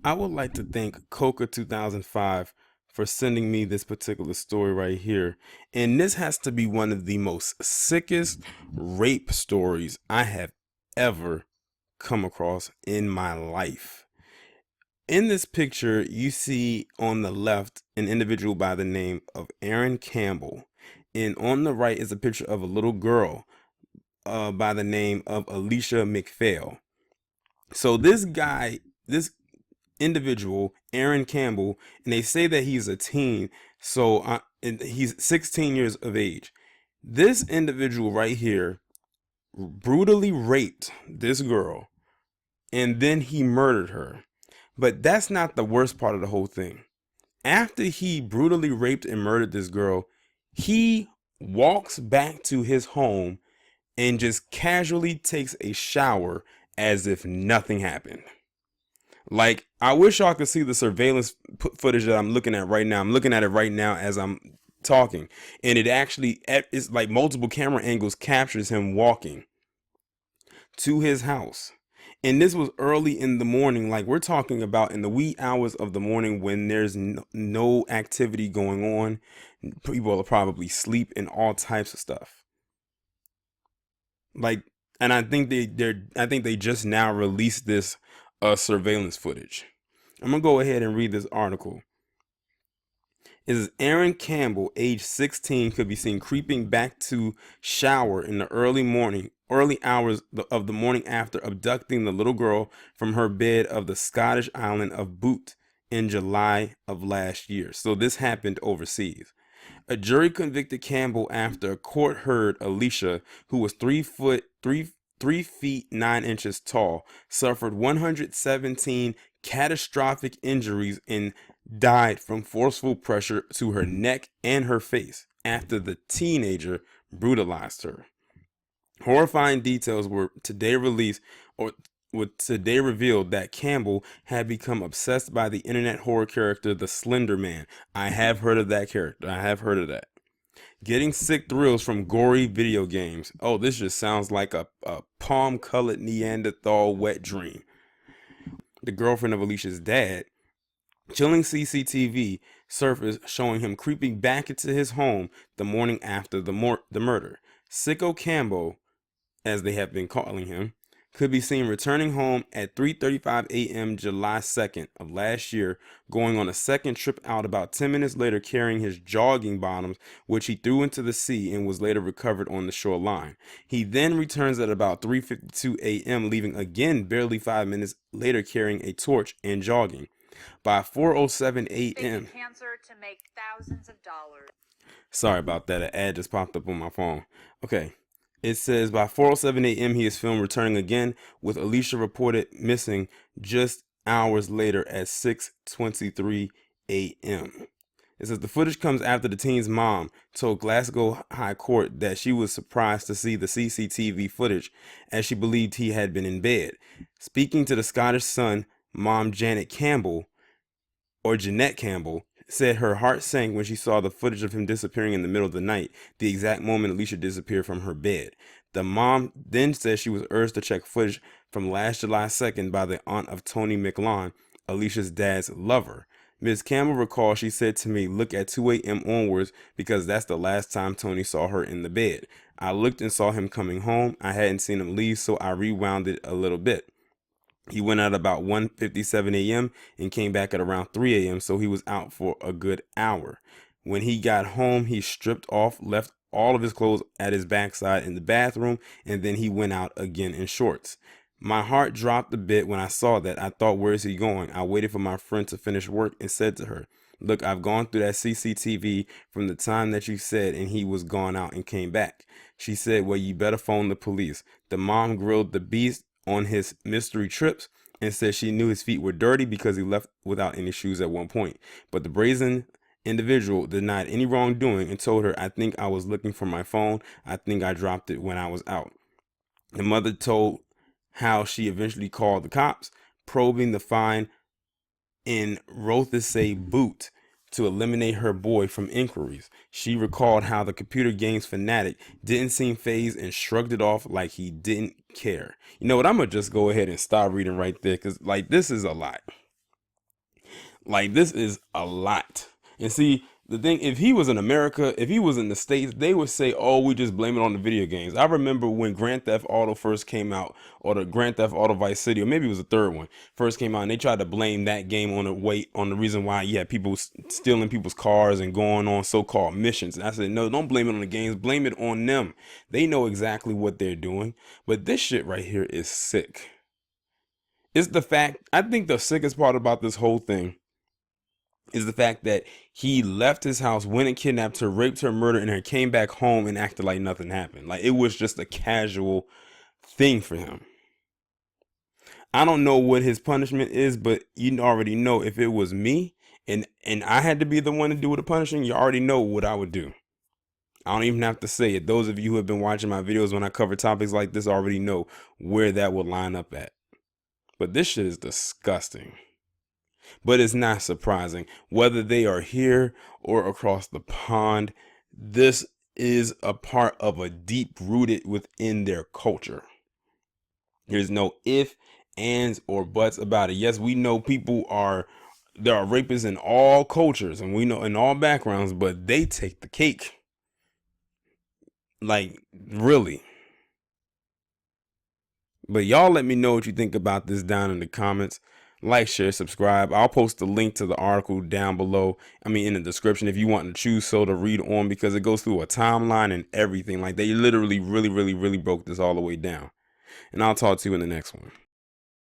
I would like to thank Coca 2005 for sending me this particular story right here. And this has to be one of the most sickest rape stories I have ever come across in my life. In this picture, you see on the left an individual by the name of Aaron Campbell. And on the right is a picture of a little girl by the name of Alicia McPhail. So this individual, Aaron Campbell, and they say that he's a teen, and he's 16 years of age. This individual right here brutally raped this girl, and then he murdered her. But that's not the worst part of the whole thing. After he brutally raped and murdered this girl, he walks back to his home and just casually takes a shower as if nothing happened. Like, I wish y'all could see the surveillance footage that I'm looking at right now. I'm looking at it right now as I'm talking. And it actually, it's like multiple camera angles captures him walking to his house. And this was early in the morning. Like, we're talking about in the wee hours of the morning when there's no activity going on. People are probably asleep and all types of stuff. Like, and I think they just now released this surveillance footage. I'm gonna go ahead and read this article. It says Aaron Campbell, age 16, could be seen creeping back to shower in the early hours of the morning after abducting the little girl from her bed of the Scottish island of Bute in July of last year. So this happened overseas. A jury convicted Campbell after a court heard Alicia, who was 3 feet 9 inches tall, suffered 117 catastrophic injuries and died from forceful pressure to her neck and her face after the teenager brutalized her. Horrifying details were today released or today revealed that Campbell had become obsessed by the internet horror character the Slender Man. I have heard of that character. I have heard of that. Getting sick thrills from gory video games. Oh, this just sounds like a palm-colored Neanderthal wet dream. The girlfriend of Alicia's dad. Chilling CCTV surfaced showing him creeping back into his home the morning after the murder. Sicko Campbell, as they have been calling him, could be seen returning home at 3:35 a.m. July 2nd of last year, going on a second trip out about 10 minutes later carrying his jogging bottoms, which he threw into the sea and was later recovered on the shoreline. He then returns at about 3:52 a.m., leaving again barely 5 minutes later carrying a torch and jogging. By 4:07 a.m. Cancer to make thousands of dollars. Sorry about that. An ad just popped up on my phone. Okay. It says by 4:07 a.m. he is filmed returning again, with Alicia reported missing just hours later at 6:23 a.m. It says the footage comes after the teen's mom told Glasgow High Court that she was surprised to see the CCTV footage as she believed he had been in bed. Speaking to the Scottish Sun, mom Jeanette Campbell said her heart sank when she saw the footage of him disappearing in the middle of the night, the exact moment Alicia disappeared from her bed. The mom then said she was urged to check footage from last July 2nd by the aunt of Tony McLaughlin, Alicia's dad's lover. Ms. Campbell recalled she said to me, "Look at 2 a.m. onwards because that's the last time Tony saw her in the bed. I looked and saw him coming home. I hadn't seen him leave, so I rewound it a little bit. He went out about 1:57 a.m. and came back at around 3 a.m., so he was out for a good hour. When he got home, he stripped off, left all of his clothes at his backside in the bathroom, and then he went out again in shorts. My heart dropped a bit when I saw that. I thought, where is he going? I waited for my friend to finish work and said to her, look, I've gone through that CCTV from the time that you said, and he was gone out and came back." She said, "Well, you better phone the police." The mom grilled the beast on his mystery trips and said she knew his feet were dirty because he left without any shoes at one point. But the brazen individual denied any wrongdoing and told her, "I think I was looking for my phone. I think I dropped it when I was out." The mother told how she eventually called the cops, probing the find in Rothesay Boot to eliminate her boy from inquiries. She recalled how the computer games fanatic didn't seem fazed and shrugged it off like he didn't care. You know what? I'm going to just go ahead and stop reading right there because, like, this is a lot. Like, this is a lot. And see, the thing, if he was in America, if he was in the States, they would say, oh, we just blame it on the video games. I remember when Grand Theft Auto first came out, or the Grand Theft Auto Vice City, or maybe it was the third one, first came out, and they tried to blame that game on the reason why you had people stealing people's cars and going on so-called missions. And I said, no, don't blame it on the games, blame it on them. They know exactly what they're doing. But this shit right here is sick. It's the fact, I think the sickest part about this whole thing is the fact that he left his house, went and kidnapped her, raped her, murdered, and her, came back home and acted like nothing happened. Like, it was just a casual thing for him. I don't know what his punishment is, but you already know if it was me and I had to be the one to do the punishing, you already know what I would do. I don't even have to say it. Those of you who have been watching my videos when I cover topics like this already know where that would line up at. But this shit is disgusting. But it's not surprising. Whether they are here or across the pond, this is a part of a deep rooted within their culture. There's no if, ands, or buts about it. Yes, we know there are rapists in all cultures and we know in all backgrounds, but they take the cake. Like, really. But y'all let me know what you think about this down in the comments. Like, share, subscribe. I'll post the link to the article down below. I mean, in the description if you want to choose so to read on, because it goes through a timeline and everything. Like, they literally really broke this all the way down. And I'll talk to you in the next one.